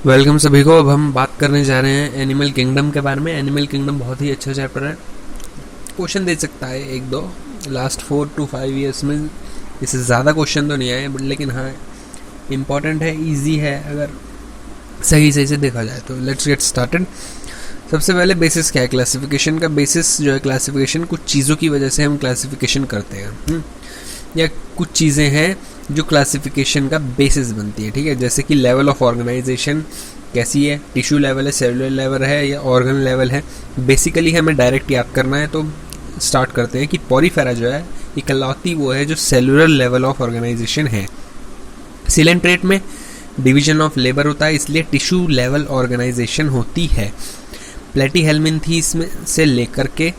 Welcome सभी को। अब हम बात करने जा रहे हैं एनिमल किंगडम के बारे में। एनिमल किंगडम बहुत ही अच्छा चैप्टर है, क्वेश्चन दे सकता है एक दो। लास्ट 4 to 5 ईयर्स में इससे ज़्यादा क्वेश्चन तो नहीं आए, बट लेकिन हाँ इम्पॉर्टेंट है, इजी है अगर सही से देखा जाए तो। Let's get started. सबसे पहले बेसिस क्या है क्लासिफिकेशन का। बेसिस जो है क्लासिफिकेशन, कुछ चीज़ों की वजह से हम क्लासिफिकेशन करते हैं या कुछ चीज़ें हैं जो क्लासिफिकेशन का बेसिस बनती है, ठीक है। जैसे कि लेवल ऑफ ऑर्गेनाइजेशन कैसी है, टिश्यू लेवल है, सेलुलर लेवल है या ऑर्गन लेवल है। बेसिकली हमें डायरेक्ट याद करना है तो स्टार्ट करते हैं कि पॉरीफेरा जो है इकलौती वो है जो सेलुलर लेवल ऑफ ऑर्गेनाइजेशन है। सिलेंट्रेट में डिवीजन ऑफ लेबर होता है, इसलिए टिश्यू लेवल ऑर्गेनाइजेशन होती है। प्लेटीहेल्मिन्थीस में से लेकर के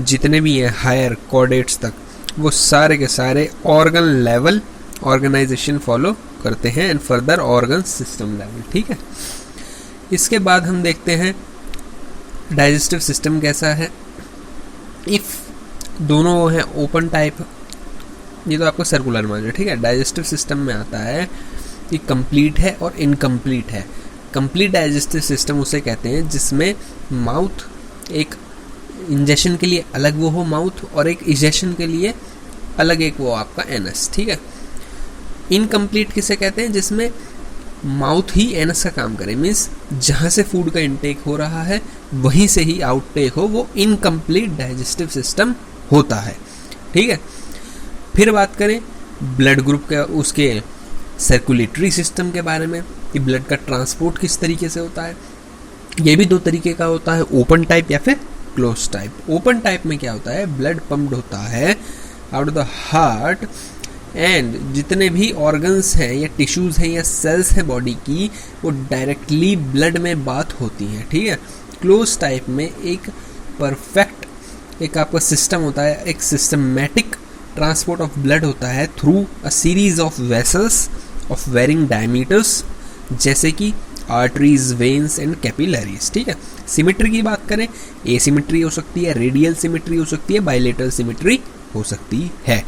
जितने भी हैं हायर कॉर्डेट्स तक, वो सारे के सारे ऑर्गन लेवल ऑर्गेनाइजेशन फॉलो करते हैं and further organ system level, ठीक है। इसके बाद हम देखते हैं डाइजेस्टिव सिस्टम कैसा है। इफ दोनों वो हैं ओपन टाइप, ये तो आपको सर्कुलर में, ठीक है। डाइजेस्टिव सिस्टम में आता है कि कंप्लीट है और इनकम्प्लीट है। कंप्लीट डाइजेस्टिव सिस्टम उसे कहते हैं जिसमें माउथ एक इंजेक्शन के लिए अलग वो हो माउथ, और एक इजेक्शन के लिए अलग एक वो आपका एनस, ठीक है। इनकम्प्लीट किसे कहते हैं, जिसमें माउथ ही एनस का काम करे, मीन्स जहाँ से फूड का इनटेक हो रहा है वहीं से ही आउटटेक हो, वो इनकम्प्लीट डाइजेस्टिव सिस्टम होता है, ठीक है। फिर बात करें ब्लड ग्रुप के, उसके सर्कुलेटरी सिस्टम के बारे में कि ब्लड का ट्रांसपोर्ट किस तरीके से होता है। ये भी दो तरीके का होता है, ओपन टाइप या फिर क्लोज टाइप। ओपन टाइप में क्या होता है, ब्लड पंप्ड होता है out of the heart and जितने भी ऑर्गन्स हैं या टिश्यूज हैं या सेल्स हैं बॉडी की, वो डायरेक्टली ब्लड में बात होती हैं, ठीक है। क्लोज टाइप में एक परफेक्ट एक आपका सिस्टम होता है, एक सिस्टमैटिक ट्रांसपोर्ट ऑफ ब्लड होता है through a series of vessels of varying diameters, जैसे कि आर्टरीज, वेन्स एंड कैपिलरीज, ठीक है। सिमेट्री की बात करें, एसिमेट्री हो सकती है, रेडियल सिमेट्री हो सकती है, बाइलेटरल सिमेट्री हो सकती है।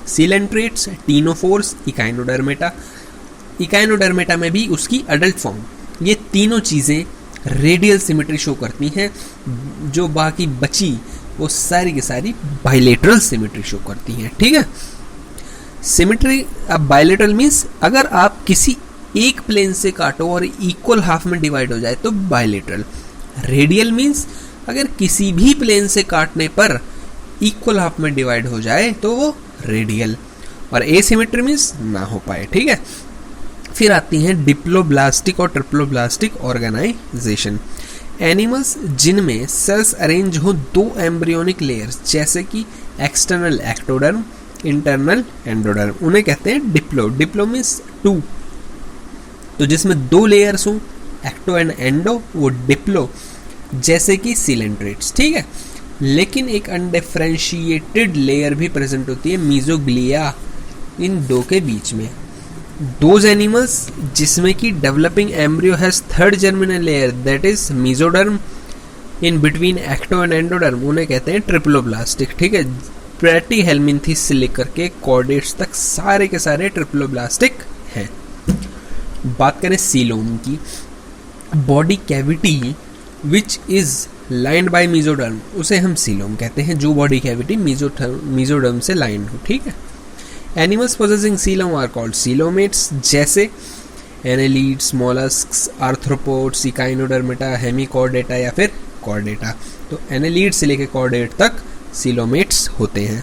Coelenterates, ctenophores, Echinodermata. इकाइनोडर्मेटा में भी उसकी अडल्ट फॉर्म, ये तीनों चीज़ें रेडियल सिमेट्री शो करती हैं। जो बाकी बची वो सारी की सारी बाइलेटरल सिमेट्री शो करती हैं, ठीक है। सिमेट्री अब बाइलेटरल मीन्स अगर आप किसी एक प्लेन से काटो और इक्वल हाफ में डिवाइड हो जाए तो बाइलेटरल। रेडियल मीन्स अगर किसी भी प्लेन से काटने पर इक्वल हाफ में डिवाइड हो जाए तो वो रेडियल। और एसिमेट्री मीन्स ना हो पाए, ठीक है। फिर आती हैं डिप्लोब्लास्टिक और ट्रिप्लोब्लास्टिक ऑर्गेनाइजेशन। एनिमल्स जिनमें सेल्स अरेंज हो दो एम्ब्रियोनिक लेयर्स, जैसे कि एक्सटर्नल एक्टोडर्म, इंटरनल एंडोडर्म, उन्हें कहते हैं डिप्लो। डिप्लो मीन्स टू, तो जिसमें दो लेयर्स हों एक्टो एंड एंडो, वो डिप्लो, जैसे कि सिलेंट्रेट्स, ठीक है। लेकिन एक अनडिफरेंशिएटेड लेयर भी प्रेजेंट होती है, मीजोग्लिया, इन दो के बीच में। दोज एनिमल्स जिसमें कि developing embryo has third germinal layer, that is mesoderm, in between ecto and endoderm, उन्हें कहते हैं ट्रिप्लोब्लास्टिक, ठीक है। प्लेटीहेल्मिन्थीस से लेकर के कॉर्डेट्स तक सारे के सारे ट्रिप्लोब्लास्टिक हैं। बात करें सीलोम की, body cavity which is lined by mesoderm, उसे हम सीलोम कहते हैं, जो बॉडी कैविटी मीजोडर्म से लाइंड हो, ठीक है। Animals possessing coelom are called coelomates, जैसे annelids, molluscs, arthropods, Echinodermata, Hemichordata या फिर कॉर्डेटा। तो एनेलिड्स से लेकर कॉर्डेट तक सीलोमेट्स होते हैं।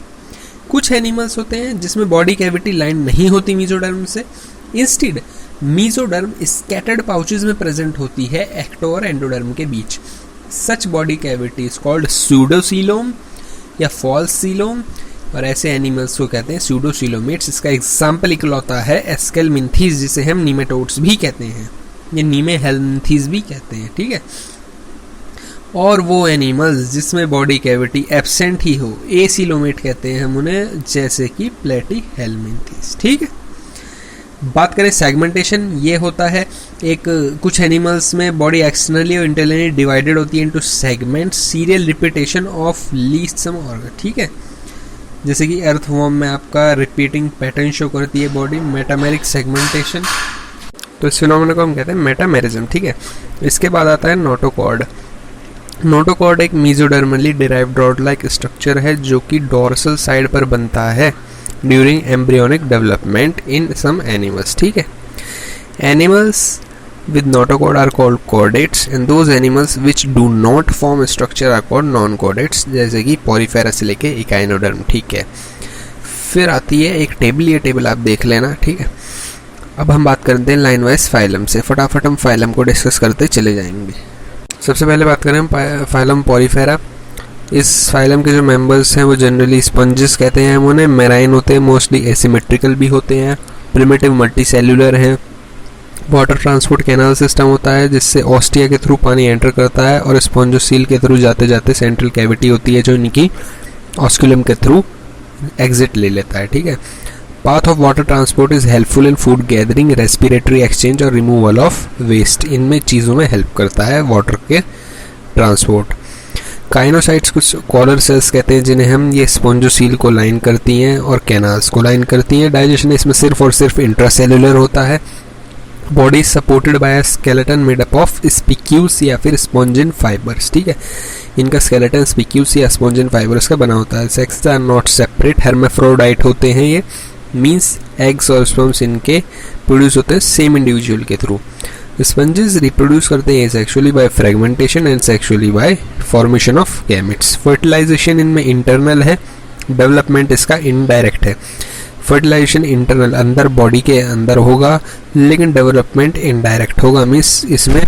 कुछ एनिमल्स होते हैं जिसमें बॉडी कैविटी लाइंड नहीं होती मीजोडर्म से, इंस्टेड मीजोडर्म स्कैटर्ड पाउचेस में प्रेजेंट होती है एक्टो और एंडोडर्म के बीच। सच बॉडी कैविटी इज कॉल्ड सूडोसीलोम या फॉल्स सीलोम, और ऐसे एनिमल्स को कहते हैं सूडोसीलोमेट्स। इसका एग्जाम्पल इकलौता है एस्केलमिन्थीस, जिसे हम नीमेटोड्स भी कहते हैं, ये नीमेहेल्मिन्थीस भी कहते हैं, ठीक है। और वो एनिमल्स जिसमें बॉडी कैविटी एब्सेंट ही हो, एसीलोमेट कहते हैं हम उन्हें, जैसे कि प्लेटीहेल्मिन्थीस, ठीक है। बात करें सेगमेंटेशन, ये होता है एक कुछ एनिमल्स में बॉडी एक्सटर्नली और इंटरनली डिवाइडेड होती है into segment, serial repetition of least some organ, ठीक है। जैसे कि अर्थवॉर्म में आपका रिपीटिंग पैटर्न शो करती है बॉडी, मेटामेरिक सेगमेंटेशन। तो इस फिनोमेना को हम कहते हैं मेटामेरिज्म, ठीक है। इसके बाद आता है नोटोकॉर्ड। नोटोकॉर्ड एक mesodermally derived rod like structure है जो कि डोर्सल साइड पर बनता है during embryonic development in some animals, ठीक है। Animals with notochord are called chordates and those animals which do not form structure are called non-chordates, जैसे कि पॉलीफेरा से लेके इकाइनोडर्म, ठीक है। फिर आती है एक टेबल, ये टेबल आप देख लेना, ठीक है। अब हम बात करते हैं लाइन वाइज फाइलम से, फटाफट हम फाइलम को डिस्कस करते चले जाएंगे। सबसे पहले बात करें हम फाइलम पॉलीफेरा। इस फाइलम के जो मेंबर्स हैं वो जनरली स्पंजेस कहते हैं हम उन्हें, मेराइन होते हैं, मोस्टली एसिमेट्रिकल भी होते हैं, प्रिमिटिव मल्टीसेल्युलर हैं। वाटर ट्रांसपोर्ट कैनाल सिस्टम होता है जिससे ऑस्टिया के थ्रू पानी एंटर करता है और स्पॉन्जोसील के थ्रू जाते जाते सेंट्रल कैविटी होती है जो इनकी ऑस्कुलम के थ्रू एग्जिट ले लेता है, ठीक है। Path of water transport is helpful in food gathering, respiratory exchange और रिमूवल ऑफ वेस्ट। इनमें चीज़ों में हेल्प करता है वाटर के ट्रांसपोर्ट। काइनोसाइट्स कुछ कॉलर सेल्स कहते हैं जिन्हें हम ये स्पॉन्जोसील को लाइन करती हैं और कैनाल्स को लाइन करती हैं। डाइजेशन इसमें सिर्फ और सिर्फ इंट्रासेलुलर होता है। Body supported by a skeleton made up of spicules या फिर स्पॉन्जिन फाइबर्स, ठीक है। इनका स्केलेटन स्पिक्यूस या स्पॉन्जिन फाइबर्स का बना होता है। Sex are not separate, hermaphrodite होते हैं ये, मींस एग्स और स्पर्म्स इनके प्रोड्यूस होते हैं सेम इंडिविजुअल के थ्रू। स्पंजेस रिप्रोड्यूस करते हैं sexually by fragmentation and sexually by formation of gametes. Fertilization इनमें इंटरनल है, डेवलपमेंट इसका इनडायरेक्ट है। फर्टिलाइजेशन इंटरनल अंदर बॉडी के अंदर होगा लेकिन डेवलपमेंट इनडायरेक्ट होगा, मीन्स इसमें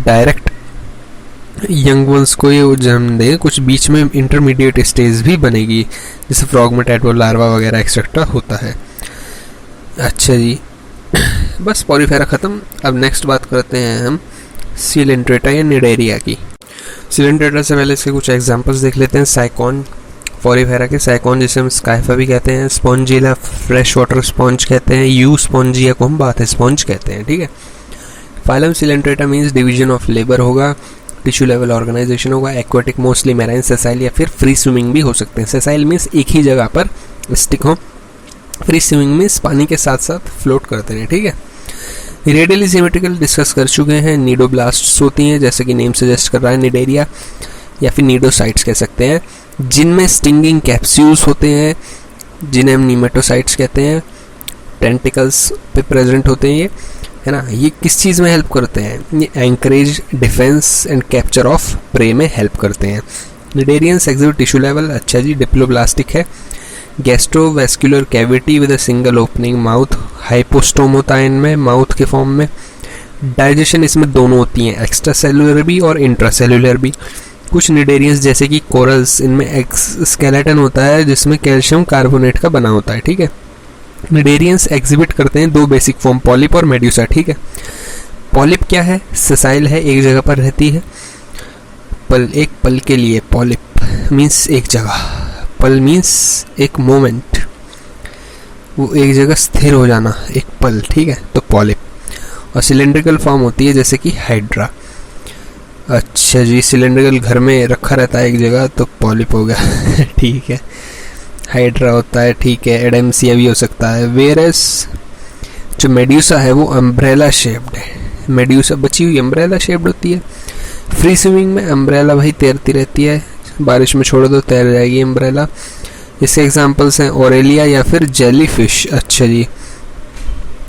डायरेक्ट यंग वंस को ये जन्म दे, कुछ बीच में इंटरमीडिएट स्टेज भी बनेगी जैसे फ्रॉग में टैडपोल लार्वा वगैरह एक्सेट्रा होता है। अच्छा जी, बस पॉलीफेरा ख़त्म। अब नेक्स्ट बात करते हैं हम सिलेंट्रेटा या निडेरिया की। सिलेंट्रेटा से पहले इसके कुछ एग्जांपल्स देख लेते हैं। साइकॉन, पॉलीफेरा के साइकॉन जिसे हम स्काइफा भी कहते हैं, स्पॉन्जिला फ्रेश वाटर स्पॉन्ज कहते हैं, यू स्पॉन्जिया को हम बात है स्पॉन्ज कहते हैं, ठीक है। Phylum Coelenterata means division of labour होगा, टिश्यू लेवल ऑर्गेनाइजेशन होगा, एक्वाटिक मोस्टली मैराइन, सेसाइल या फिर फ्री स्विमिंग भी हो सकते हैं। सेसाइल मीन्स एक ही जगह पर स्टिक हो, फ्री स्विमिंग मीन्स पानी के साथ साथ फ्लोट करते हैं, ठीक है। रेडियली सिमेट्रिकल डिस्कस कर चुके हैं। नीडोब्लास्ट्स होती हैं जैसे कि नेम सजेस्ट कर रहा है, निडेरिया या फिर नीडोसाइट्स कह सकते हैं, जिनमें स्टिंगिंग कैप्सूल्स होते हैं जिन्हें हम नीमेटोसाइट्स कहते हैं। टेंटिकल्स पे प्रेजेंट होते हैं ये, है ना। ये किस चीज़ में हेल्प करते हैं? ये anchorage, defence and capture of prey में हेल्प करते हैं। निडेरियंस एग्जिबिट टिश्यू लेवल, अच्छा जी, डिप्लोब्लास्टिक है। Gastrovascular cavity with a single opening mouth, hypostome होता है इनमें माउथ के फॉर्म में। डाइजेशन इसमें दोनों होती हैं, एक्स्ट्रा सेलुलर भी और इंट्रासेलुलर भी। कुछ निडेरियंस जैसे कि कोरल्स, इनमें स्केलेटन होता है जिसमें कैल्शियम कार्बोनेट का बना होता है, ठीक है। निडेरियंस एग्जिबिट करते हैं दो बेसिक फॉर्म, पॉलिप और मेड्यूसा, ठीक है। पॉलिप क्या है? सेसाइल है, एक जगह पर रहती है। पल, एक पल के लिए पॉलिप मीन्स एक जगह, पल मीन्स एक मोमेंट, वो एक जगह स्थिर हो जाना, एक पल, ठीक है, तो पॉलिप। और सिलेंड्रिकल फॉर्म होती है जैसे कि हाइड्रा। अच्छा जी, सिलेंड्रिकल घर में रखा रहता है एक जगह तो पॉलिप हो गया ठीक है। हाइड्रा होता है, ठीक है, एडेम्सिया भी हो सकता है। वेरस जो मेड्यूसा है वो अम्ब्रेला शेप्ड है, मेड्यूसा बची हुई अम्ब्रेला शेप्ड होती है। फ्री स्विमिंग में अम्ब्रेला भाई तैरती रहती है, बारिश में छोड़ दो तैर जाएगी अम्ब्रेला। इसके एग्जांपल्स हैं ओरेलिया या फिर जेलीफिश। अच्छा जी,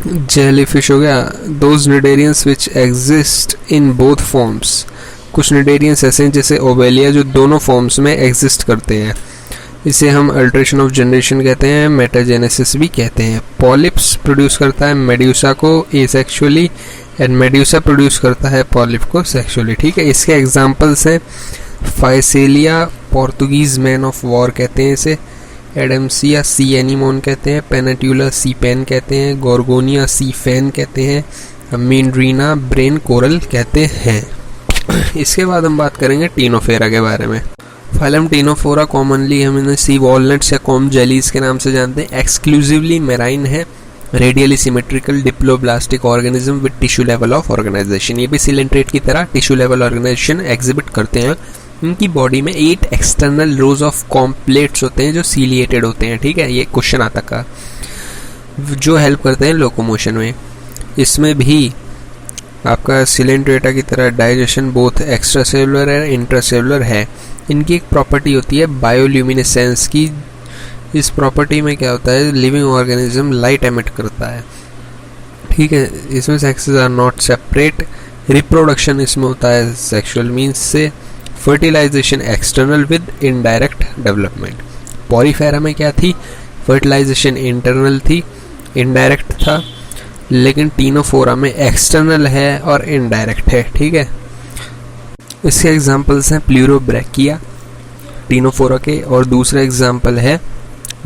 जेलीफिश हो गया। Those cnidarians which exist in both forms, कुछ निडेरियंस ऐसे हैं जैसे ओवेलिया जो दोनों फॉर्म्स में एग्जिस्ट करते हैं, इसे हम अल्ट्रेशन ऑफ जनरेशन कहते हैं, मेटाजेनेसिस भी कहते हैं। पॉलिप्स प्रोड्यूस करता है मेड्यूसा को एसेक्सुअली एंड मेड्यूसा प्रोड्यूस करता है पॉलिप को सेक्सुअली, ठीक है। इसके एग्जांपल्स हैं Physalia, Portuguese man of war कहते हैं इसे, एडम्सिया सी एनीमोन कहते हैं, पेनेट्यूला सी पेन कहते हैं, गोर्गोनिया सी फैन कहते हैं, मेंड्रीना ब्रेन कोरल कहते हैं। इसके बाद हम बात करेंगे टीनोफेरा के बारे में। फाइलम टीनोफोरा कॉमनली हम इन्हें सी वॉलनट्स या कॉम जेलीज के नाम से जानते हैं। एक्सक्लूसिवली मेराइन है, radially symmetrical diploblastic organism with tissue level of organization. ये भी सिलेंट्रेट की तरह टिश्यू लेवल ऑर्गेनाइजेशन एग्जिबिट करते हैं। इनकी बॉडी में 8 एक्सटर्नल रोज ऑफ कॉम्प्लेट्स होते हैं जो सीलिएटेड होते हैं, ठीक है। ये क्वेश्चन आता का, जो हेल्प करते हैं लोकोमोशन में। इसमें भी आपका सिलेंट्रेटा की तरह डाइजेशन बोथ एक्स्ट्रा सेलुलर है इंट्रा सेलुलर है। इनकी एक प्रॉपर्टी होती है बायोल्यूमिनेसेंस की। इस प्रॉपर्टी में क्या होता है, लिविंग ऑर्गेनिज्म लाइट एमिट करता है, ठीक है। इसमें sexes are not separate. Reproduction इसमें होता है सेक्सुअल मीन्स से। Fertilization external with indirect development. Porifera में क्या थी, फर्टिलाइजेशन इंटरनल थी, इनडायरेक्ट था, लेकिन टीनोफोरा में एक्सटर्नल है और इनडायरेक्ट है, ठीक है। इसके एग्जांपल्स हैं प्लूरोब्रैकिया टीनोफोरा के, और दूसरा एग्जांपल है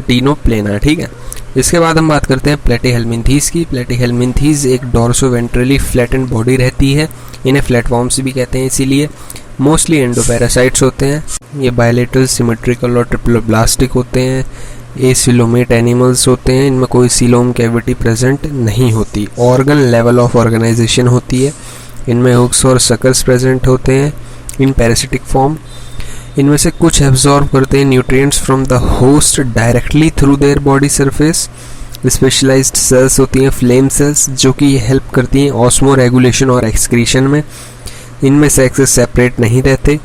टीनोप्लेना, ठीक है। इसके बाद हम बात करते हैं प्लेटीहेल्मिन्थीज की। प्लेटीहेल्मिन्थीज एक डोर्सोवेंट्रली फ्लैटेंड बॉडी रहती है, इन्हें फ्लैटफॉर्म्स भी कहते हैं इसीलिए। मोस्टली एंडोपैरासाइट्स होते हैं, ये बायलेटरल, सिमेट्रिकल और ट्रिप्लोब्लास्टिक होते हैं। एसिलोमेट एनिमल्स होते हैं, इनमें कोई सीलोम कैविटी प्रेजेंट नहीं होती। ऑर्गन लेवल ऑफ ऑर्गेनाइजेशन होती है, इनमें हुक्स और सकर्स प्रेजेंट होते हैं इन पैरासिटिक फॉर्म। इनमें से कुछ एब्जॉर्ब करते हैं nutrients from the host directly through their body surface. Specialized cells होती हैं फ्लेम सेल्स, जो कि हेल्प करती हैं ऑस्मो रेगुलेशन और एक्सक्रीशन में। इनमें सेक्सेस सेपरेट नहीं रहते।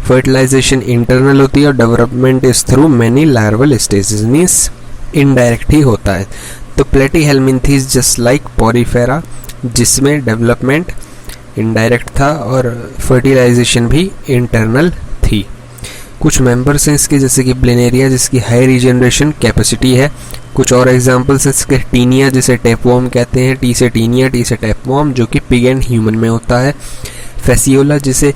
फर्टिलाइजेशन इंटरनल होती है और development is through many larval stages, means indirect ही होता है। तो प्लेटीहेल्मिन्थीज जस्ट लाइक पॉरीफेरा, जिसमें डेवलपमेंट इनडायरेक्ट था और फर्टिलाइजेशन भी इंटरनल थी। कुछ मेंबर्स हैं इसके, जैसे कि ब्लेनेरिया जिसकी हाई रीजनरेशन कैपेसिटी है। कुछ और एग्जांपल्स हैं इसके, टीनिया जिसे टेपवॉर्म कहते हैं, टी से टीनिया, टी से टेपवॉर्म, जो कि पिग एंड ह्यूमन में होता है। फेसियोला जिसे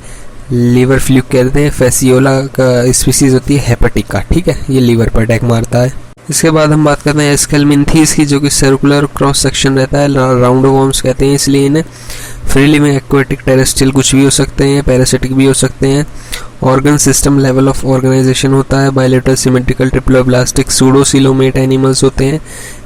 लीवर फ्लूक कहते हैं, फेसियोला का स्पीसीज होती है हेपेटिका, ठीक है, ये लीवर पर अटैक मारता है। इसके बाद हम बात करते हैं एस्केलमिन्थीज की, जो कि सर्कुलर क्रॉस सेक्शन रहता है, राउंडोवॉर्म्स कहते हैं इसलिए इन्हें। फ्री लिविंग एक्वेटिक टेरेस्ट्रियल कुछ भी हो सकते हैं, पैरासिटिक भी हो सकते हैं। Organ system level of organization होता है, bilateral, symmetrical, triploblastic, pseudocoelomate animals होते हैं।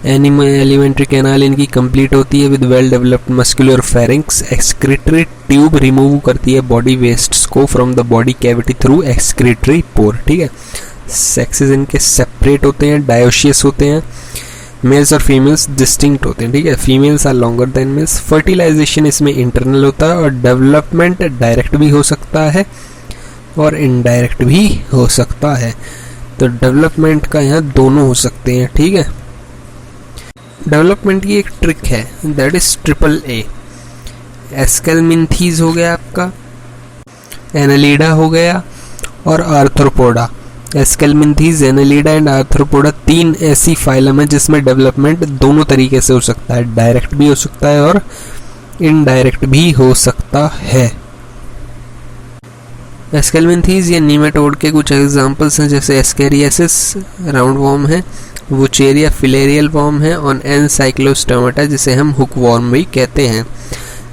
एनिमल एलिमेंट्री कैनाल इनकी कंप्लीट होती है with well developed muscular pharynx. Excretory tube remove करती है बॉडी वेस्ट्स को from the body cavity through excretory pore, ठीक है। सेक्सेस इनके सेपरेट होते हैं, डायोशियस होते हैं। मेल्स और फीमेल्स डिस्टिंक्ट होते हैं, ठीक है। Females are longer than males. Fertilization इसमें इंटरनल होता है और डेवलपमेंट डायरेक्ट भी हो सकता है और इनडायरेक्ट भी हो सकता है। तो डेवलपमेंट का यहाँ दोनों हो सकते हैं, ठीक है। डेवलपमेंट की एक ट्रिक है, दैट इज AAA। एस्केलमिन्थीज हो गया आपका, एनालिडा हो गया और आर्थ्रोपोडा। एस्केलमिन्थीज, एनालिडा एंड आर्थ्रोपोडा 3 ऐसी फाइलम है जिसमें डेवलपमेंट दोनों तरीके से हो सकता है, डायरेक्ट भी हो सकता है और इनडायरेक्ट भी हो सकता है। एस्केलमिन्थीज या नीमेटोड के कुछ एग्जांपल्स हैं, जैसे एस्केरियासिस राउंड वॉर्म है, वुचेरिया फिलेरियल वॉर्म है और एनसाइक्लोस्टोमाटा जिसे हम हुक वॉर्म भी कहते हैं।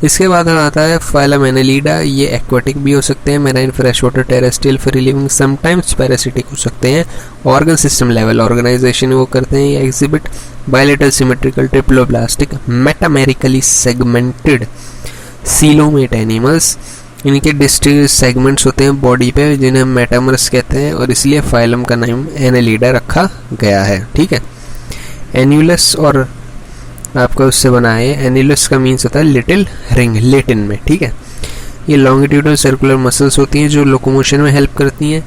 इसके बाद आता है फाइलम एनालिडा, ये एक्वाटिक भी हो सकते हैं, marine, fresh water, terrestrial, free living, sometimes parasitic हो सकते हैं। ऑर्गन सिस्टम लेवल ऑर्गेनाइजेशन वो करते हैं, ये exhibit bilateral, symmetrical, triploblastic, metamerically segmented coelomate animals. इनके डिस्टिंक्ट सेगमेंट्स होते हैं बॉडी पे जिन्हें मेटामर्स कहते हैं और इसलिए फाइलम का नाम एनालिडा रखा गया है, ठीक है। एन्यूलस और आपका उससे बना है, एन्यूलस का मीन्स होता है लिटिल रिंग लेटिन में, ठीक है। ये लॉन्गिट्यूडल सर्कुलर मसल्स होती हैं जो लोकोमोशन में हेल्प करती हैं।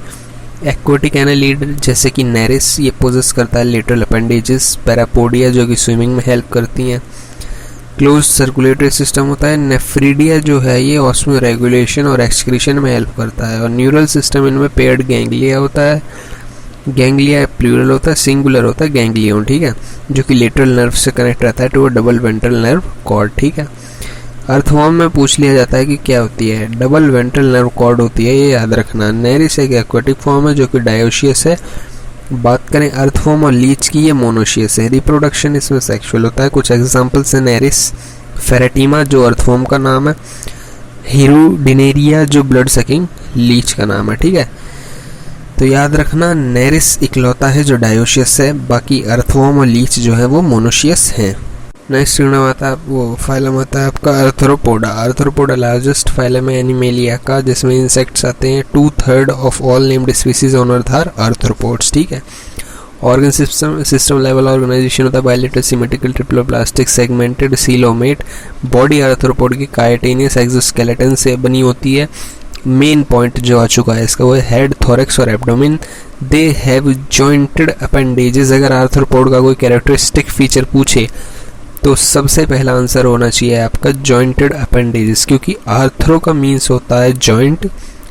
एक्वाटिक एनालिडा जैसे कि नेरिस, ये पोजेस करता है लेटरल अपेंडेजेस। पैरापोडिया जो कि स्विमिंग में हेल्प करती हैं। क्लोज सर्कुलेटरी सिस्टम होता है। नेफ्रीडिया जो है ये ऑस्मो रेगुलेशन और एक्सक्रीशन में हेल्प करता है। और न्यूरल सिस्टम इनमें पेयर्ड गैंग्लिया होता है। गैंग्लिया प्लूरल होता है, सिंगुलर होता है गैंग्लियन, ठीक है, जो कि लेटरल नर्व से कनेक्ट रहता है to double ventral nerve cord, ठीक है। अर्थवॉर्म में पूछ लिया जाता है कि क्या होती है, डबल वेंट्रल नर्व कॉर्ड होती है, ये याद रखना। नेरिस एक एक्वाटिक फॉर्म है जो कि डायोशियस है। बात करें अर्थवॉर्म और लीच की, ये मोनोशियस है। रिप्रोडक्शन इसमें सेक्सुअल होता है। कुछ एग्जांपल्स हैं, नेरिस, फेरेटिमा जो अर्थवॉर्म का नाम है, हिरुडिनेरिया जो ब्लड सकिंग लीच का नाम है, ठीक है। तो याद रखना नेरिस इकलौता है जो डायोशियस है, बाकी अर्थवॉर्म और लीच जो है वो मोनोशियस हैं। नेक्स्ट फिल्म आता है वो फाइलम आता है आपका अर्थ्रोपोडा। अर्थ्रोपोडा लार्जेस्ट फाइलम है एनिमेलिया का, जिसमें इंसेक्ट्स आते हैं। 2/3 of all named species on earth are arthropods, ठीक है। ऑर्गन सिस्टम लेवल ऑर्गेनाइजेशन होता है bilateral symmetrical triploblastic segmented coelomate. Body arthropod की काइटेनियस एक्सोस्केलेटन से बनी होती है। मेन पॉइंट जो आ चुका है इसका वो है हेड, थोरैक्स और abdomen. They have jointed appendages. अगर आर्थ्रोपोड का कोई कैरेक्टरिस्टिक फीचर पूछे तो सबसे पहला आंसर होना चाहिए आपका जॉइंटेड अपेंडेजेस, क्योंकि आर्थ्रो का मीन्स होता है जॉइंट,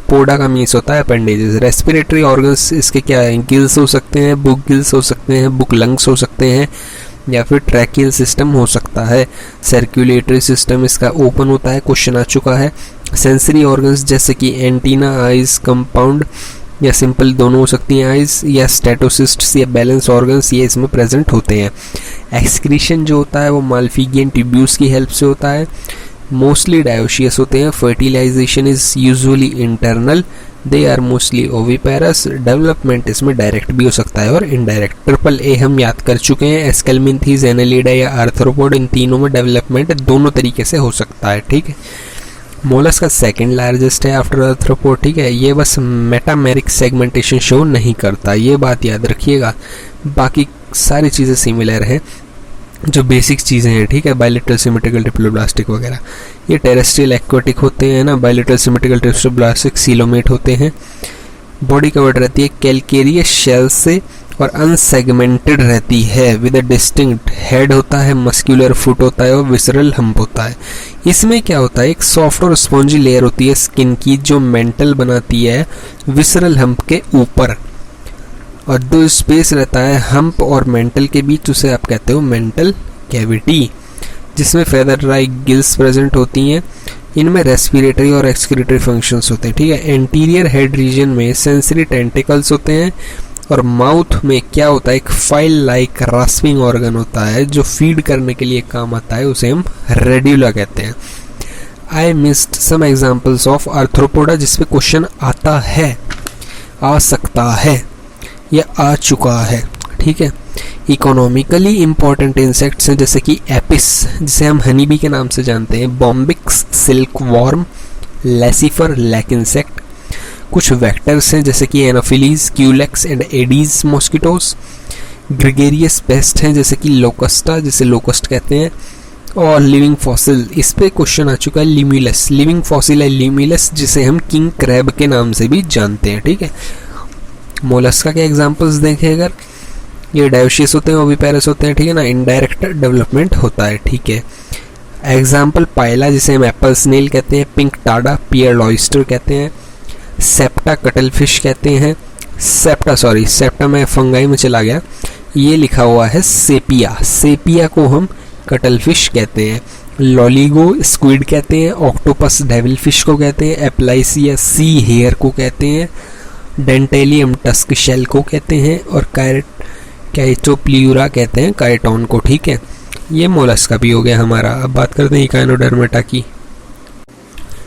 पोडा का मीन्स होता है अपेंडेजेस। रेस्पिरेटरी ऑर्गन्स इसके क्या है, गिल्स हो सकते हैं, बुक गिल्स हो सकते हैं, बुक लंग्स हो सकते हैं, या फिर ट्रैकियल सिस्टम हो सकता है। सर्कुलेटरी सिस्टम इसका ओपन होता है, क्वेश्चन आ चुका है। सेंसरी ऑर्गन्स जैसे कि एंटीना, आइज, कंपाउंड या सिंपल दोनों हो सकती हैं आइज, या स्टेटोसिस्ट्स या बैलेंस ऑर्गन्स ये इसमें प्रेजेंट होते हैं। एक्सक्रीशन जो होता है वो माल्फिगियन ट्यूब्यूल्स की हेल्प से होता है। मोस्टली डायोशियस होते हैं। Fertilization is usually internal. They are mostly oviparous. Development इसमें डायरेक्ट भी हो सकता है और इनडायरेक्ट। ट्रिपल ए हम याद कर चुके हैं। एस्केलमिंथीज, एनालिडा या आर्थ्रोपोड, इन तीनों में डेवलपमेंट दोनों तरीके से हो सकता है। ठीक है, मोलस्क का सेकंड लार्जेस्ट है आफ्टर आर्थ्रोपोड। ठीक है, ये बस मेटामेरिक सेगमेंटेशन शो नहीं करता, ये बात याद रखिएगा। बाकी सारी चीज़ें सिमिलर हैं, जो बेसिक चीज़ें हैं। ठीक है, बायलेटरल सिमेट्रिकल ट्रिप्लोब्लास्टिक वगैरह ये टेरेस्ट्रियल एक्वाटिक होते हैं ना। बायलेटरल सिमेट्रिकल ट्रिप्लोब्लास्टिक सीलोमेट होते हैं। बॉडी कवर्ड रहती है कैलकेरियस शेल से और अनसेगमेंटेड रहती है विद अ डिस्टिंक्ट हेड होता है, मस्क्यूलर फुट होता है और विसरल हम्प होता है। इसमें क्या होता है, एक सॉफ्ट और स्पॉन्जी लेयर होती है स्किन की जो मेंटल बनाती है विसरल हम्प के ऊपर, और जो स्पेस रहता है हम्प और मेंटल के बीच उसे आप कहते हो मेंटल कैविटी, जिसमें फेदर लाइक गिल्स प्रेजेंट होती हैं। इनमें रेस्पिरेटरी और एक्सक्रीटरी फंक्शंस होते हैं। ठीक है, एंटीरियर हेड रीजन में सेंसरी टेंटिकल्स होते हैं, और माउथ में क्या होता है, एक फाइल लाइक रास्पिंग ऑर्गन होता है जो फीड करने के लिए काम आता है, उसे हम रेड्यूला कहते हैं। I missed some examples of arthropoda, जिसपे क्वेश्चन आता है, आ सकता है या आ चुका है। ठीक है, इकोनॉमिकली इंपॉर्टेंट इंसेक्ट्स हैं जैसे कि एपिस, जिसे हम हनी बी के नाम से जानते हैं, Bombyx, silk worm, Laccifer, lac insect. कुछ वेक्टर्स हैं जैसे कि Anopheles, Culex and Aedes mosquitoes. Gregarious pest हैं जैसे कि लोकस्टा, जिसे लोकस्ट कहते हैं। और लिविंग फॉसिल, इस पे क्वेश्चन आ चुका है, लिम्यूलस। लिविंग फॉसिल है लिम्यूलस, जिसे हम किंग क्रैब के नाम से भी जानते हैं। ठीक है, मोलस्का के एग्जांपल्स देखें अगर, ये डायोशियस होते हैं, ओविपेरस होते हैं। ठीक है ना, इनडायरेक्ट डेवलपमेंट होता है। ठीक है, एग्जाम्पल पाइला, जिसे हम एप्पल स्नेल कहते हैं, पिंक टाडा, पियर लॉयस्टर कहते हैं, सेप्टा कटलफिश कहते हैं। सेप्टा में फंगाई में चला गया, ये लिखा हुआ है सेपिया, सेपिया को हम कटलफिश कहते हैं। लॉलीगो स्क्विड कहते हैं, ऑक्टोपस डेविल फिश को कहते हैं, एप्लाइसिया सी हेयर को कहते हैं, डेंटेलियम टस्क शेल को कहते हैं, और कैटोप्ल्यूरा कहते हैं काइटोन को। ठीक है, ये मोलस्का भी हो गया हमारा। अब बात करते हैं इकाइनोडर्मेटा की।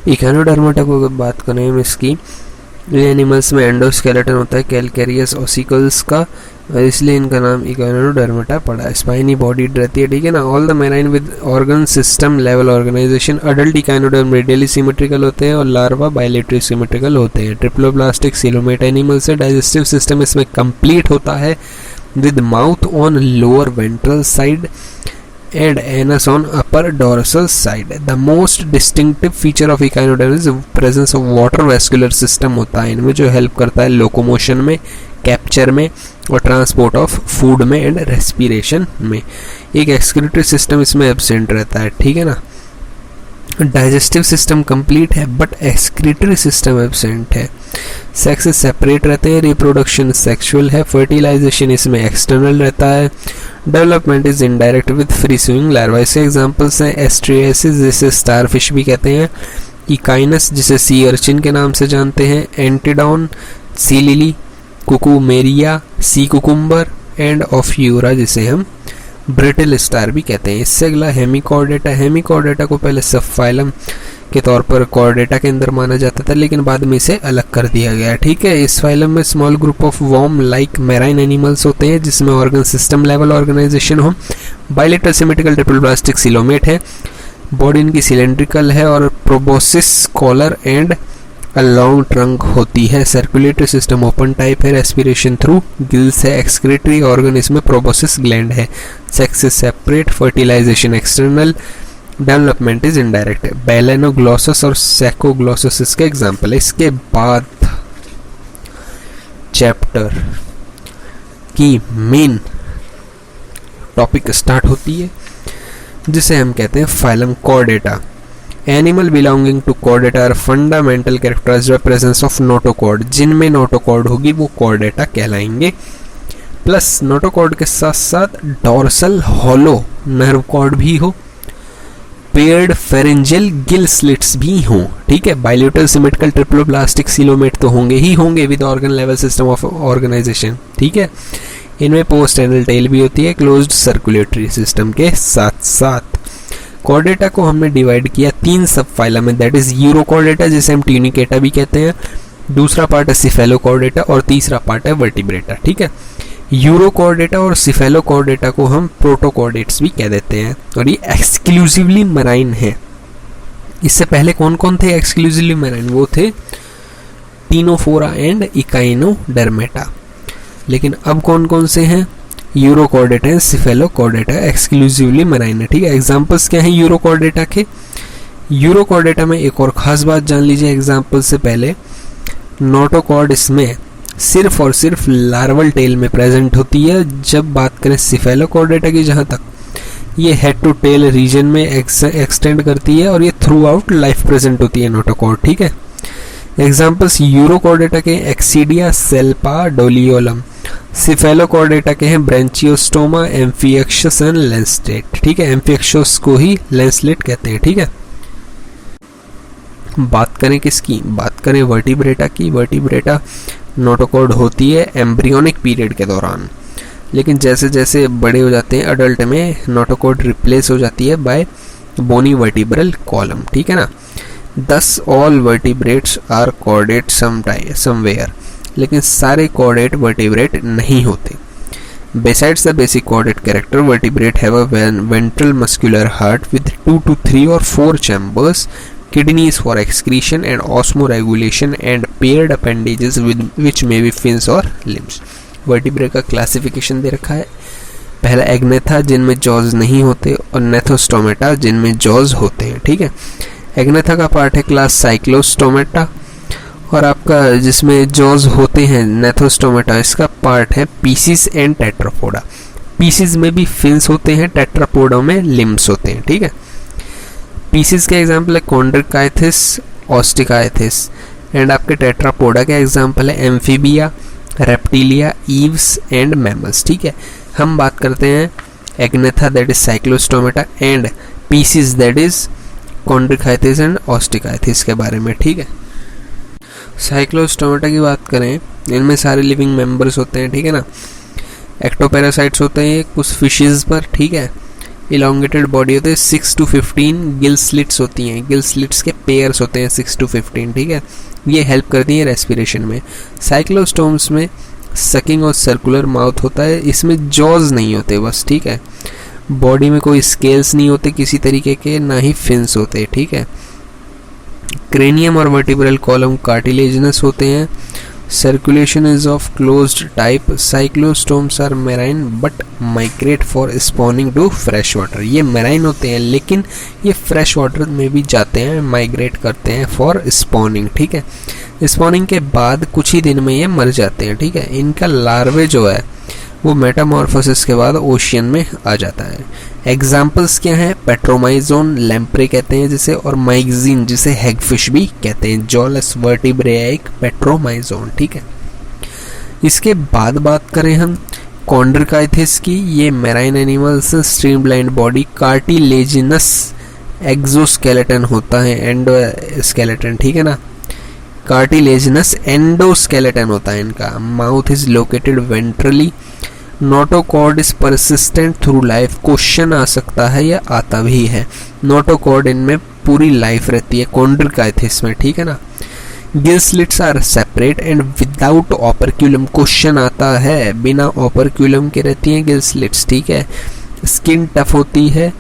इकाइनोडर्मेटा को अगर बात करें हम इसकी, एनिमल्स में एंडोस्केलेटन होता है कैलकेरियस ऑसिकल्स का, इसलिए इनका नाम इकाइनोडर्मेटा पड़ा। स्पाइनी बॉडी रहती है। ठीक है ना, all the marine with organ system level organization. Adult echinoderm radially symmetrical होते हैं और लार्वा बायलेटरी सिमेट्रिकल होते हैं। ट्रिप्लोब्लास्टिक सीलोमेट एनिमल से डाइजेस्टिव सिस्टम इसमें कंप्लीट होता है with mouth on lower ventral side and anus on upper dorsal side. The most distinctive feature of echinoderm is presence of water vascular system होता है इनमें, जो हेल्प करता है लोकोमोशन में, कैप्चर में और ट्रांसपोर्ट ऑफ फूड में एंड रेस्पिरेशन में। एक एक्सक्रीटरी सिस्टम इसमें एब्सेंट रहता है। ठीक है ना, डाइजेस्टिव सिस्टम कंप्लीट है बट एक्सक्रीटरी सिस्टम एब्सेंट है। सेक्स सेपरेट रहते हैं, रिप्रोडक्शन सेक्सुअल है, फर्टिलाइजेशन इसमें एक्सटर्नल रहता है, development is indirect with free swimming larva. इसके एग्जांपल्स हैं एस्ट्रियासिस, जिसे स्टारफिश भी कहते हैं, इकाइनस जिसे सी अर्चिन के नाम से जानते हैं, antedon, sea lily, cucumaria, sea cucumber and ophiura जिसे हम ब्रिटल स्टार भी कहते हैं। इससे अगला हेमिकॉर्डेटा। हेमिकॉर्डेटा को पहले सबफाइलम के तौर पर कॉर्डेटा के अंदर माना जाता था, लेकिन बाद में इसे अलग कर दिया गया। ठीक है, इस फाइलम में small group of worm like marine animals होते हैं जिसमें ऑर्गन सिस्टम लेवल ऑर्गेनाइजेशन हो। बायलेटरल सिमेट्रिकल ट्रिप्लोब्लास्टिक सीलोमेट है, बॉडी इनकी सिलेंड्रिकल है और proboscis, collar and a long trunk होती है, सर्कुलेटरी सिस्टम ओपन टाइप है, रेस्पिरेशन थ्रू गिल्स है, एक्सक्रीटरी ऑर्गन इसमें प्रोबोसिस ग्लैंड है, sex separate, fertilisation external, development is indirect है। बैलेनोग्लॉसस और सैकोग्लॉसस इसके एग्जाम्पल है। इसके बाद चैप्टर की मेन टॉपिक स्टार्ट होती है जिसे हम कहते हैं phylum Chordata. Animal belonging to Chordata are fundamental characterized by presence of notochord, जिनमें नोटोकॉर्ड होगी वो कॉर्डेटा कहलाएंगे। प्लस नोटोकॉर्ड के साथ साथ डोर्सल हॉलो नर्व कॉर्ड भी हो, पेयर्ड फेरेंजियल गिल स्लिट्स भी हों, ठीक है। बाइलेटरल सिमेट्रिकल ट्रिप्लोब्लास्टिक सिलोमेट तो होंगे ही होंगे with organ level system of organization, ठीक है। इनमें पोस्ट एनल टेल भी होती है क्लोज्ड सर्कुलेटरी सिस्टम के साथ साथ। कॉर्डेटा को हमने डिवाइड किया 3 सब फाइलम में, दैट इज यूरोकॉर्डेटा जिसे हम ट्यूनिकेटा भी कहते हैं, दूसरा पार्ट है सिफेलोकॉर्डेटा और तीसरा पार्ट है वर्टिब्रेटा, ठीक है। यूरोकॉर्डेटा और सिफेलोकॉर्डेटा को हम प्रोटोकॉर्डेट्स भी कह देते हैं और ये एक्सक्लूसिवली मराइन है। इससे पहले कौन कौन थे एक्सक्लूसिवली मराइन? वो थे टीनोफोरा एंड इकाइनोडर्मेटा। लेकिन अब कौन कौन से हैं? Urochordata and cephalochordata exclusively marine है, ठीक है। एग्जांपल्स क्या हैं यूरोकॉर्डेटा के? यूरोकॉर्डेटा में एक और खास बात जान लीजिए एग्जांपल से पहले, नोटोकॉर्ड इसमें सिर्फ और सिर्फ लार्वल टेल में प्रेजेंट होती है। जब बात करें सिफेलोकॉर्डेटा की, जहाँ तक ये हेड टू टेल रीजन में एक्सटेंड करती है और ये थ्रू आउट लाइफ प्रेजेंट होती है नोटोकॉर्ड, ठीक है। एग्जाम्पल्स यूरोकॉर्डेटा के एक्सीडिया, सेल्पा, डोलियोलम। सिफेलोकॉर्डेटा के हैं ब्रेंचियोस्टोमा, एम्फियक्शस एंड लेंसलेट, ठीक है। एम्फियक्शस को ही लेंसलेट कहते हैं, ठीक है। बात करें किसकी? बात करें वर्टिब्रेटा की। वर्टिब्रेटा नोटोकॉर्ड होती है एम्ब्रियोनिक पीरियड के दौरान, लेकिन जैसे जैसे बड़े हो जाते हैं अडल्ट में नोटोकॉर्ड रिप्लेस हो जाती है बाय बोनी वर्टिब्रल कॉलम, ठीक है ना। Thus all vertebrates are chordate somewhere, लेकिन सारे कॉर्डेट वर्टिब्रेट नहीं होते। Besides the basic chordate character, vertebrate have a ventral muscular heart with 2 to 3 or 4 chambers, kidneys for excretion and osmoregulation, and paired appendages with which may be fins or limbs. Vertebrate का classification दे रखा है। पहला Agnatha जिनमें jaws नहीं होते और Gnathostomata जिनमें jaws होते हैं, ठीक है। एग्नेथा का पार्ट है क्लास साइक्लोस्टोमेटा और आपका जिसमें जॉज होते हैं नेथोस्टोमेटा, इसका पार्ट है पीसिस एंड टेट्रापोडा। पीसिस में भी फिन्स होते हैं, टेट्रापोडा में लिम्स होते हैं, ठीक है। पीसिस के एग्जांपल है कॉन्ड्रिकाइथिस, ऑस्टिकाइथिस, एंड आपके टेट्रापोडा के एग्जांपल है amphibia, reptilia, aves and mammals, ठीक है। हम बात करते हैं agnatha that is cyclostomata and pisces that is chondrichthyes and osteichthyes के बारे में, ठीक है। साइक्लोस्टोमेटा की बात करें, इनमें सारे लिविंग मेंबर्स होते हैं, ठीक है ना। एक्टोपैरासाइट्स होते हैं कुछ फिशेस पर, ठीक है। इलोंगेटेड बॉडी होते हैं, 6 to 15 गिल स्लिट्स होती हैं। गिल स्लिट्स के पेयर्स होते हैं 6 to 15, ठीक है। ये हेल्प करती हैं रेस्पिरेशन में। साइक्लोस्टोम्स में सकिंग और सर्कुलर माउथ होता है, इसमें जॉज नहीं होते बस, ठीक है। बॉडी में कोई स्केल्स नहीं होते किसी तरीके के, ना ही फिन्स होते, ठीक है। क्रेनियम और वर्टिब्रल कॉलम कार्टिलेजिनस होते हैं। Circulation is of closed type. Cyclostomes are marine but migrate for spawning to fresh water. ये मैराइन होते हैं लेकिन ये फ्रेश वाटर में भी जाते हैं, माइग्रेट करते हैं फॉर स्पॉनिंग, ठीक है। स्पॉनिंग के बाद कुछ ही दिन में ये मर जाते हैं, ठीक है। इनका लार्वे जो है वो मेटामॉर्फोसिस के बाद ओशियन में आ जाता है। एग्जाम्पल्स क्या हैं? पेट्रोमाइजोन लैम्प्रे कहते हैं जिसे, और माइग्जीन जिसे हैगफिश भी कहते हैं। जॉलस वर्टिब्रेइक पेट्रोमाइजोन, ठीक है। इसके बाद बात करें हम कॉन्ड्रिकाइथिस की, ये marine animals, streamline body, cartilaginous exoskeleton होता है, एंडोस्केलेटन, ठीक है ना। कार्टिलेजिनस एंडोस्केलेटन होता है इनका। Mouth is located ventrally. Notochord is persistent through life. Question आ सकता है या आता भी है। नोटोकॉर्ड इनमें पूरी लाइफ रहती है कॉन्ड्रिकाइथिस में, ठीक है ना। Gill slits are separate and without operculum. Question आता है, बिना ऑपरक्यूलम के रहती हैं गिल स्लिट्स, ठीक है। स्किन टफ होती है,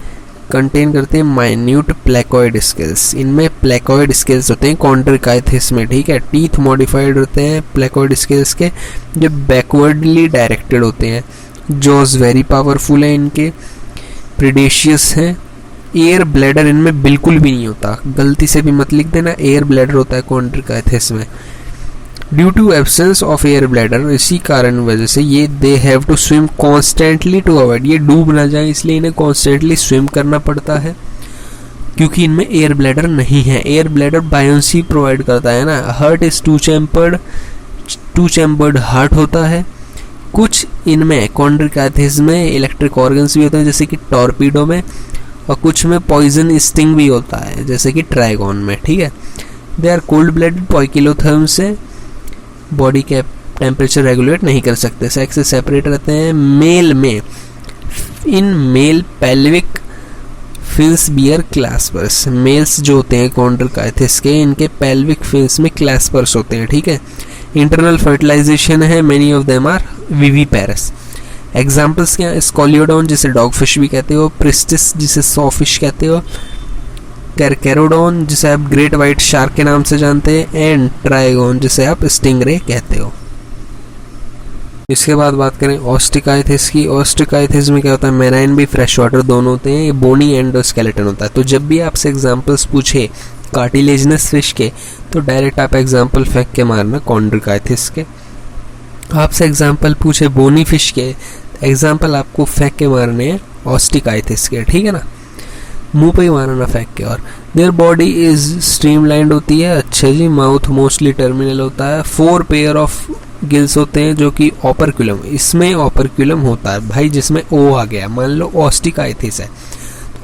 कंटेन करते हैं माइन्यूट प्लेकॉइड स्केल्स। इनमें प्लेकॉइड स्केल्स होते हैं कॉन्ड्रिकाइथिस में, ठीक है। टीथ मॉडिफाइड होते हैं प्लेकॉइड स्केल्स के, जो बैकवर्डली डायरेक्टेड होते हैं। जॉज वेरी पावरफुल है इनके, प्रीडेशियस हैं। एयर ब्लैडर इनमें बिल्कुल भी नहीं होता, गलती से भी मत लिख देना, एयर ब्लैडर होता है कॉन्ड्रिकाइथिस में। Due to absence of air bladder, इसी कारण वजह से ये they have to swim constantly to avoid, ये डूब ना जाए इसलिए इन्हें कॉन्स्टेंटली स्विम करना पड़ता है, क्योंकि इनमें एयर ब्लैडर नहीं है। एयर ब्लैडर बायोंसी प्रोवाइड करता है ना। Heart is two chambered heart होता है। कुछ इनमें कॉन्ड्रिकाइथिस में इलेक्ट्रिक ऑर्गन्स भी होते हैं, जैसे कि टॉर्पीडो में, और कुछ में पॉइजन स्टिंग भी होता है, जैसे कि ट्राइगॉन में, ठीक है। दे आर कोल्ड ब्लडेड, पॉइकिलोथर्म से बॉडी के टेम्परेचर रेगुलेट नहीं कर सकते, सेक्स से सेपरेट रहते हैं। मेल में in male pelvic fins bear claspers, males जो होते हैं कॉन्ड्रिकाइथिस के, इनके पेल्विक फिन्स में क्लैस्पर्स होते हैं, ठीक है। इंटरनल फर्टिलाइजेशन है, many of them are viviparous. Examples क्या है? स्कोलियोडॉन जिसे डॉगफिश भी कहते हो, प्रिस्टिस जिसे सॉफिश कहते हो, कैरकेरोडॉन जिसे आप ग्रेट वाइट शार्क के नाम से जानते हैं, एंड ट्राइगॉन जिसे आप स्टिंगरे कहते हो। इसके बाद बात करें ऑस्टिकाइथिस की। ऑस्टिकाइथिस में क्या होता है? मेराइन भी फ्रेश वाटर दोनों होते हैं, ये बोनी एंडोस्केलेटन होता है। तो जब भी आपसे एग्जाम्पल्स पूछे कार्टिलेजनस फिश के, तो डायरेक्ट आप एग्जाम्पल फेंक के मारना कॉन्ड्रिकाइथिस के। आपसे एग्जाम्पल पूछे बोनी फिश के, एग्जाम्पल आपको फेंक के मारने हैं ऑस्टिकाइथिस के, ठीक है ना, मुंह पे ही मारना फेंक के। और देयर बॉडी इज स्ट्रीमलाइंड होती है, अच्छा जी। माउथ मोस्टली टर्मिनल होता है। 4 पेयर ऑफ गिल्स होते हैं जो कि ऑपरक्यूलम, इसमें ऑपरक्यूलम होता है भाई, जिसमें ओ आ गया। मान लो ऑस्टिकाइथिस है,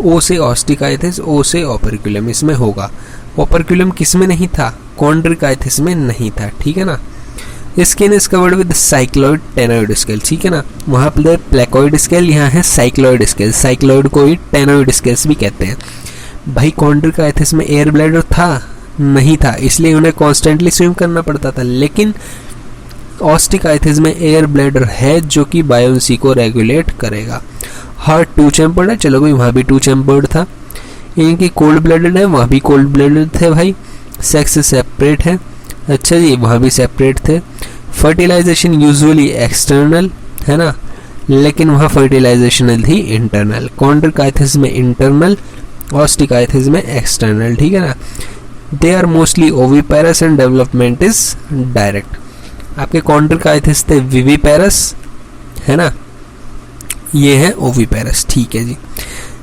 ओ से ऑस्टिकाइथिस, ओ से ऑपरक्यूलम इसमें होगा। ऑपरक्यूलम किस में नहीं था? कॉन्ड्रिकाइथिस में नहीं था, ठीक है ना। Skin is covered with cycloid टेनोइड scale, ठीक है ना। वहाँ पर प्लेकॉइड स्केल, यहाँ है साइक्लॉइड स्केल। साइक्लॉइड को ही टेनोइड स्केल्स भी कहते हैं। भाई कॉन्ड्रिकाइथिस में एयर ब्लैडर था? नहीं था, इसलिए उन्हें कॉन्स्टेंटली स्विम करना पड़ता था। लेकिन ऑस्टिकाइथिस में एयर ब्लैडर है जो कि बायोंसी को रेगुलेट करेगा। हार्ट 2 चैम्बर्ड है, चलो भाई वहाँ भी 2 चैम्बर्ड था। इनकी कोल्ड ब्लडेड है, वहाँ भी कोल्ड ब्लडेड थे भाई। सेक्स सेपरेट है, अच्छा जी, वहाँ भी सेपरेट थे। फर्टिलाइजेशन यूजुअली एक्सटर्नल है ना, लेकिन वहाँ फर्टिलाइजेशन थी इंटरनल। कॉन्ड्रिकाइथिस में इंटरनल, ऑस्टिकाइथिस में एक्सटर्नल, ठीक है ना। They are mostly oviparous and development is direct. आपके कॉन्ड्रिकाइथिस थे विविपेरस, है ना, ये है ओविपेरस, ठीक है जी।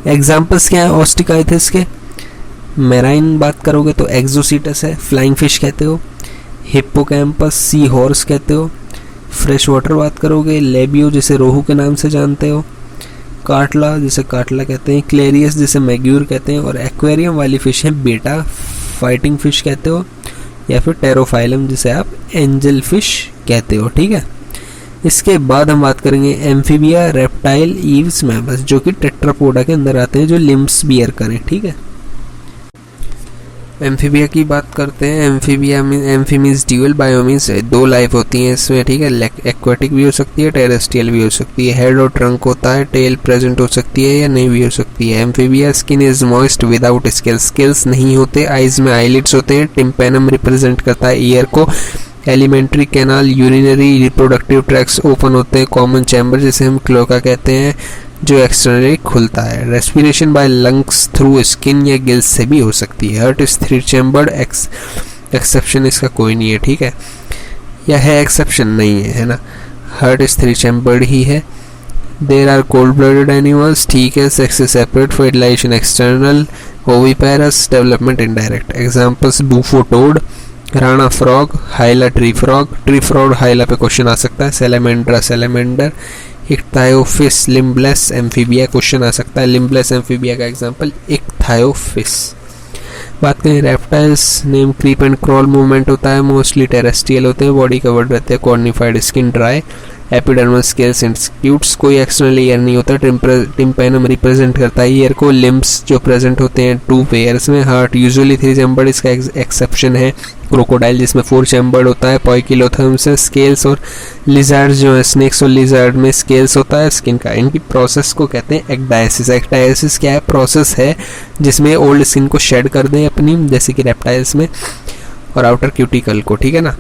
एग्जाम्पल्स क्या है ऑस्टिकाइथिस के? मेराइन बात करोगे तो एक्सोसीटस है, फ्लाइंग फिश कहते हो। हिप्पोकैम्पस सी हॉर्स कहते हो। फ्रेश वाटर बात करोगे, लेबियो जिसे रोहू के नाम से जानते हो, काटला जिसे काटला कहते हैं, क्लेरियस जिसे मैग्यूर कहते हैं, और एक्वेरियम वाली फिश है बेटा फाइटिंग फिश कहते हो, या फिर टेरोफाइलम जिसे आप एंजल फिश कहते हो, ठीक है। इसके बाद हम बात करेंगे एम्फीबिया, रेप्टाइल, ईव्स, मैमल्स, जो कि टेट्रापोडा के अंदर आते हैं, जो लिम्ब्स बियर करें, ठीक है। एम्फीबिया की बात करते हैं। एम्फीबिया में amphi means dual, bio means 2 life होती हैं इसमें, ठीक है। एक्वाटिक भी हो सकती है, टेरेस्ट्रियल भी हो सकती है। हेड और ट्रंक होता है, टेल प्रेजेंट हो सकती है या नहीं भी हो सकती है। Amphibia skin is moist without scales, scales नहीं होते। आइज में आईलिड्स होते हैं। टिम्पेनम रिप्रेजेंट करता है ईयर को। Alimentary canal, urinary, reproductive tracts open होते हैं। कॉमन चैम्बर जिसे हम क्लोका कहते हैं, जो एक्सटर्नली खुलता है। Respiration by lungs through skin या गिल्स से भी हो सकती है। हार्ट इज 3 चैम्बर्ड, एक्सेप्शन इसका कोई नहीं है, ठीक है, या है एक्सेप्शन नहीं है, है ना। हार्ट इज 3 चैम्बर्ड ही है। There are cold blooded animals, ठीक है। Sex is separate, fertilisation external, oviparous, development indirect. Examples bufo toad, rana frog, hyla tree frog. Tree frog hyla पे क्वेश्चन आ सकता है। Salamandra salamander. Ichthyophis, limbless amphibia question आ सकता है। Limbless amphibia का एग्जांपल इक्थायोफिस। बात करें reptiles, name creep and crawl movement होता है, मोस्टली टेरेस्ट्रियल होते हैं, बॉडी कवर्ड रहते हैं, cornified skin, dry epidermal scales and scutes, कोई एक्सटर्नल ईयर नहीं होता। टिम्पैनम रिप्रेजेंट करता है ईयर को। लिम्ब्स जो प्रेजेंट होते हैं 2 पेयर्स में। हार्ट यूजुअली 3 चैम्बर्ड, इसका एक्सेप्शन है क्रोकोडाइल जिसमें 4 चैम्बर्ड होता है। पॉइकिलोथर्म्स है। स्केल्स और लिजार्ड्स जो है, स्नेक्स और लिजार्ड में स्केल्स होता है स्किन का। इनकी प्रोसेस को कहते हैं एक्डायसिस। एक्डायसिस क्या है? प्रोसेस है जिसमें ओल्ड स्किन को शेड कर दें अपनी, जैसे कि रेप्टाइल्स में, और आउटर क्यूटिकल को, ठीक है ना,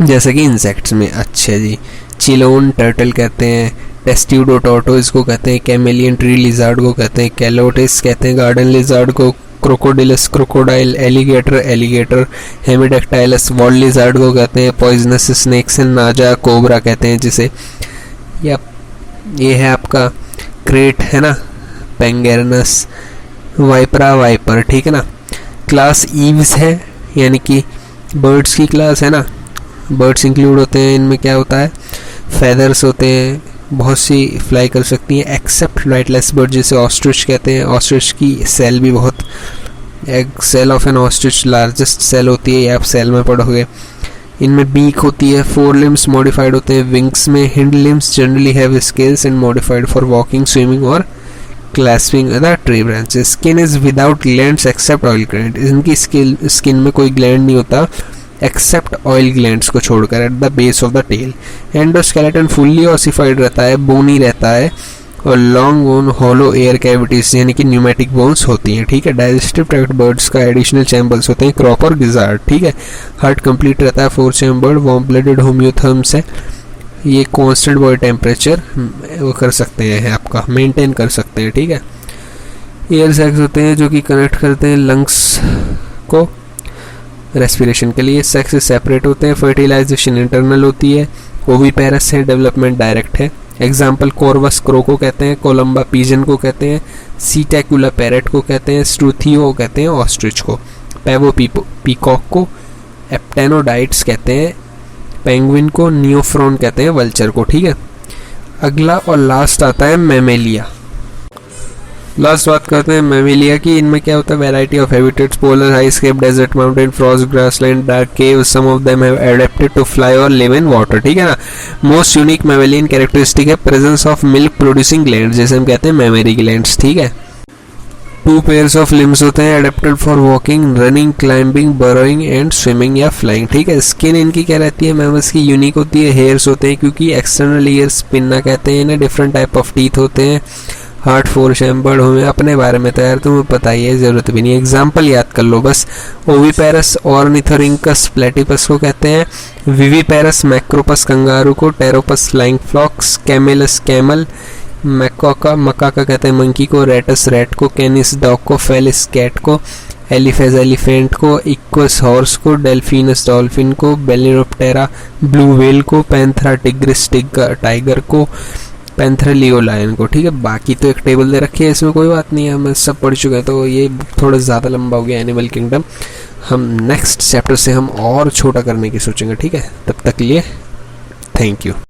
जैसे कि इंसेक्ट्स में। अच्छा जी, चिलोन टर्टल कहते हैं। टेस्ट्यूडो टोटो इसको कहते हैं। कैमेलियन ट्री लिजार्ड को कहते हैं। कैलोटिस कहते हैं गार्डन लिजार्ड को। Crocodilus crocodile. Alligator alligator. Hemidactylus wall lizard को कहते हैं। Poisonous snakes and naja cobra कहते हैं जिसे। ये है आपका क्रेट, है ना, पेंगेरनस। वाइपरा वाइपर, ठीक है ना। क्लास ईव्स है, यानी कि बर्ड्स की क्लास है ना। बर्ड्स इंक्लूड होते हैं इनमें। क्या होता है? फेदर्स होते हैं, बहुत सी फ्लाई कर सकती हैं एक्सेप्ट फ्लाइटलेस बर्ड जिसे ऑस्ट्रिच कहते हैं। ऑस्ट्रिच की सेल भी बहुत, एक cell of an ostrich largest cell होती है, ये आप सेल में पढ़ोगे। इनमें बीक होती है। 4 लिम्स मॉडिफाइड होते हैं विंग्स में। Hind limbs generally have scales and modified for walking, swimming और clasping other tree branches. Skin is without glands except oil gland. इनकी स्किन में कोई ग्लैंड नहीं होता एक्सेप्ट ऑयल ग्लैंड्स को छोड़कर at the base of the tail. Endoskeleton fully ossified रहता है, बोनी रहता है, और long bone hollow air cavities यानी कि न्यूमेटिक बोन्स होती हैं, ठीक है। डाइजेस्टिव ट्रैक्ट बर्ड्स का एडिशनल चैम्बर्स होते हैं, क्रॉप और गिजार्ड, ठीक है। हार्ट कंप्लीट रहता है, 4 चैम्बर्ड। वार्म ब्लडेड होम्योथर्म्स है, ये कांस्टेंट बॉडी टेम्परेचर वो कर सकते हैं, आपका मेंटेन कर सकते हैं, ठीक है। एयर सैक्स होते हैं जो कि कनेक्ट करते हैं लंग्स को रेस्पिरेशन के लिए। सेक्स सेपरेट होते हैं। फर्टिलाइजेशन इंटरनल होती है। ओविपेरस है, डेवलपमेंट डायरेक्ट है। एग्जाम्पल कॉर्वस क्रो को कहते हैं। कोलम्बा पीजन को कहते हैं। सीटेकुला पैरेट को कहते हैं। स्ट्रूथियो कहते हैं ऑस्ट्रिच को। पैवो पीकॉक को। एप्टेनोडाइट्स कहते हैं पेंगुइन को। नियोफ्रॉन कहते हैं वल्चर को, ठीक है। अगला और लास्ट आता है मैमेलिया। लास्ट बात करते हैं मैमेलिया की। इनमें क्या होता है? Variety of habitats, polar, high scape, desert, mountain, frost, grassland, dark cave, some of them have adapted to fly और लिव इन वाटर, ठीक है ना। मोस्ट यूनिक मैमेलियन कैरेक्टरिस्टिक है presence of milk producing glands, जैसे हम कहते हैं mammary glands, ठीक है। 2 पेयर्स ऑफ लिम्स होते हैं, adapted for walking, running, climbing, burrowing and swimming या फ्लाइंग, ठीक है। स्किन इनकी क्या रहती है? मैमल्स की यूनिक होती है। हेयर्स होते हैं क्योंकि एक्सटर्नल ईयर्स पिन्ना कहते हैं इन्हें। डिफरेंट टाइप ऑफ टीथ होते हैं। हार्ट 4 चैम्बर्ड हमें अपने बारे में तो यार तुम्हें पता ही है, जरूरत भी नहीं। एग्जाम्पल याद कर लो बस। ओविपेरस ऑर्निथोरिंकस प्लेटिपस को कहते हैं। विविपेरस मैक्रोपस कंगारू को। Pteropus flying flocks. Camelus camel. Macaca macaca कहते हैं मंकी को। रेटस रैट को। कैनिस डॉग को। फेलिस कैट को। एलिफेज एलिफेंट को। इक्वस हॉर्स को। डेल्फिनस डॉल्फिन को। बेलिनोप्टेरा ब्लू व्हेल को। पैंथरा टिग्रिस टाइगर को। पैंथरा लियो लायन को, ठीक है। बाकी तो एक टेबल दे रखी है, इसमें कोई बात नहीं है, हम सब पढ़ चुके हैं, तो ये थोड़ा ज़्यादा लंबा हो गया एनिमल किंगडम। हम नेक्स्ट चैप्टर से हम और छोटा करने की सोचेंगे, ठीक है। तब तक लिए थैंक यू।